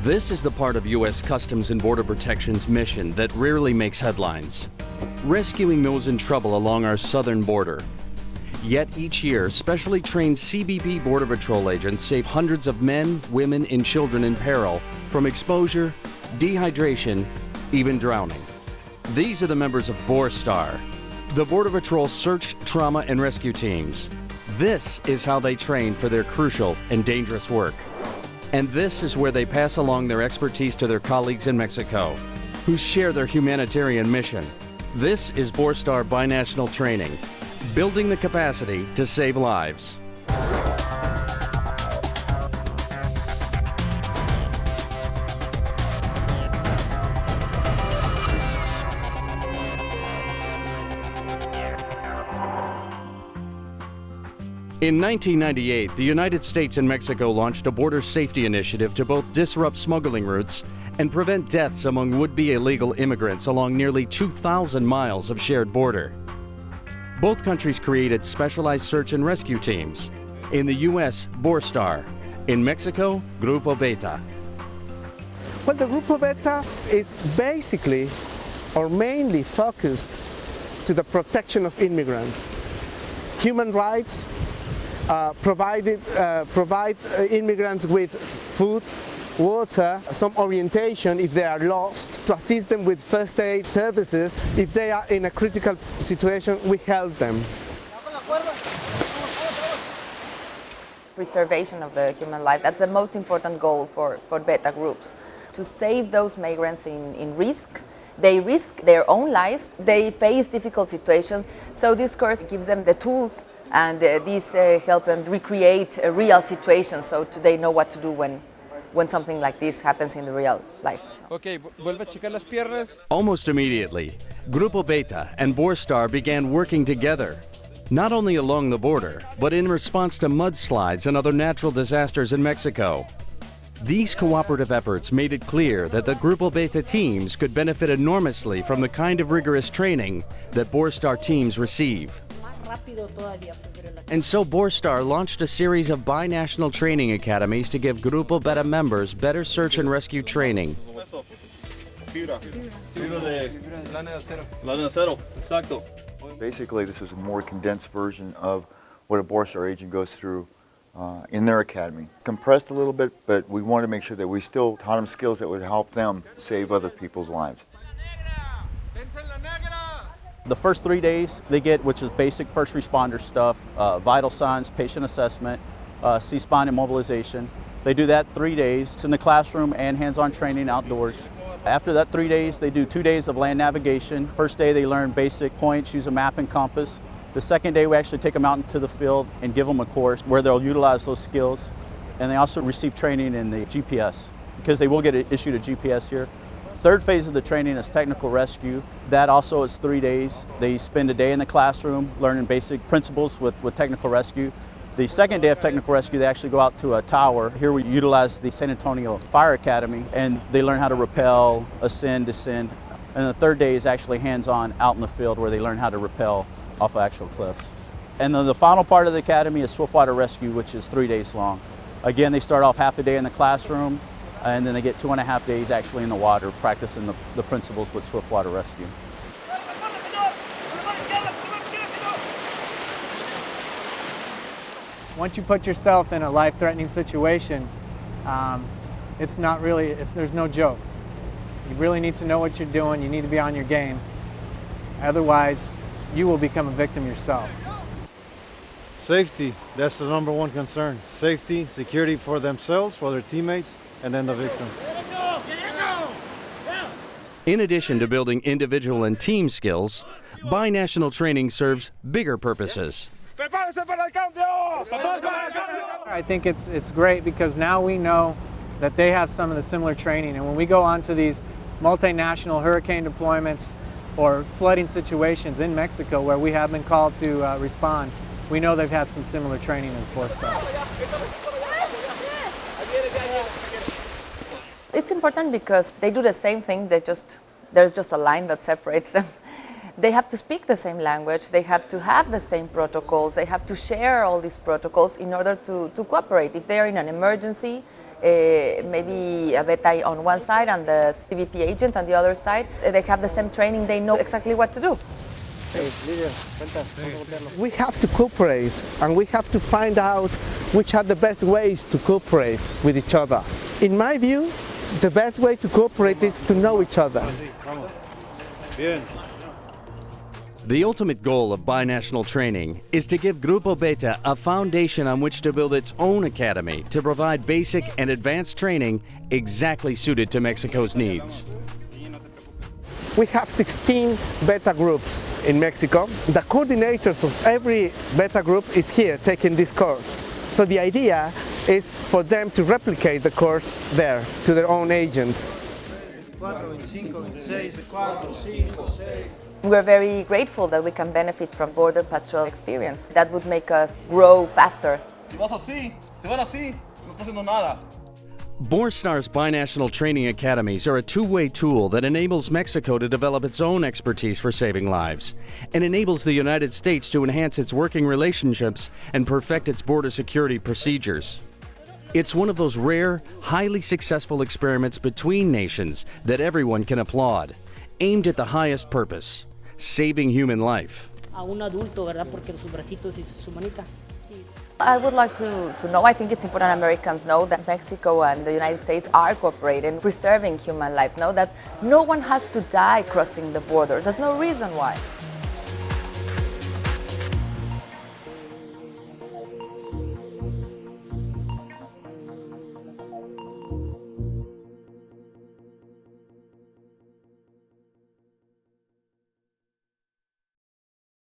This is the part of U.S. Customs and Border Protection's mission that rarely makes headlines: rescuing those in trouble along our southern border. Yet each year, specially trained CBP Border Patrol agents save hundreds of men, women, and children in peril from exposure, dehydration, even drowning. These are the members of BORSTAR, the Border Patrol Search, Trauma, and Rescue Teams. This is how they train for their crucial and dangerous work. And this is where they pass along their expertise to their colleagues in Mexico, who share their humanitarian mission. This is BORSTAR binational training, building the capacity to save lives. In 1998, the United States and Mexico launched a border safety initiative to both disrupt smuggling routes and prevent deaths among would-be illegal immigrants along nearly 2,000 miles of shared border. Both countries created specialized search and rescue teams. In the U.S., BORSTAR. In Mexico, Grupo Beta. Well, the Grupo Beta is basically or mainly focused to the protection of immigrants. Human rights, provide immigrants with food, water, some orientation if they are lost, to assist them with first aid services. If they are in a critical situation, we help them. Preservation of the human life, that's the most important goal for Beta groups. To save those migrants in risk. They risk their own lives, they face difficult situations, so this course gives them the tools and these help them recreate a real situation, so they know what to do when something like this happens in the real life. Okay, vuelve a checar las piernas. Almost immediately, Grupo Beta and BORSTAR began working together, not only along the border, but in response to mudslides and other natural disasters in Mexico. These cooperative efforts made it clear that the Grupo Beta teams could benefit enormously from the kind of rigorous training that BORSTAR teams receive. And so BORSTAR launched a series of binational training academies to give Grupo Beta members better search and rescue training. Basically, this is a more condensed version of what a BORSTAR agent goes through in their academy. Compressed a little bit, but we want to make sure that we still taught them skills that would help them save other people's lives. The first 3 days they get, which is basic first responder stuff, vital signs, patient assessment, C-spine immobilization. They do that 3 days. It's in the classroom and hands-on training outdoors. After that 3 days, they do 2 days of land navigation. First day they learn basic points, use a map and compass. The second day we actually take them out into the field and give them a course where they'll utilize those skills. And they also receive training in the GPS, because they will get issued a GPS here. Third phase of the training is technical rescue. That also is 3 days. They spend a day in the classroom learning basic principles with technical rescue. The second day of technical rescue, they actually go out to a tower. Here we utilize the San Antonio Fire Academy, and they learn how to rappel, ascend, descend. And the third day is actually hands-on out in the field where they learn how to rappel off of actual cliffs. And then the final part of the academy is swiftwater rescue, which is 3 days long. Again, they start off half a day in the classroom, and then they get 2.5 days actually in the water practicing the principles with swiftwater rescue. Once you put yourself in a life-threatening situation, it's not really, there's no joke. You really need to know what you're doing. You need to be on your game. Otherwise, you will become a victim yourself. Safety, that's the number one concern. Safety, security for themselves, for their teammates, and then the victim. In addition to building individual and team skills, binational training serves bigger purposes. I think it's great because now we know that they have some of the similar training, and when we go on to these multinational hurricane deployments or flooding situations in Mexico where we have been called to respond, we know they've had some similar training as BORSTAR. It's important because they do the same thing, there's just a line that separates them. They have to speak the same language, they have to have the same protocols, they have to share all these protocols in order to cooperate. If they are in an emergency, maybe a beta on one side and the CBP agent on the other side. They have the same training, they know exactly what to do. We have to cooperate, and we have to find out which are the best ways to cooperate with each other. In my view, the best way to cooperate is to know each other. Bien. The ultimate goal of binational training is to give Grupo Beta a foundation on which to build its own academy to provide basic and advanced training exactly suited to Mexico's needs. We have 16 beta groups in Mexico. The coordinators of every beta group is here taking this course. So the idea is for them to replicate the course there to their own agents. We're very grateful that we can benefit from Border Patrol experience. That would make us grow faster. Borstar's binational training academies are a two-way tool that enables Mexico to develop its own expertise for saving lives and enables the United States to enhance its working relationships and perfect its border security procedures. It's one of those rare, highly successful experiments between nations that everyone can applaud, aimed at the highest purpose, saving human life. A un adulto, ¿verdad? Porque sus bracitos y su manita. I would like to know, I think it's important Americans know that Mexico and the United States are cooperating, preserving human lives, know that no one has to die crossing the border. There's no reason why.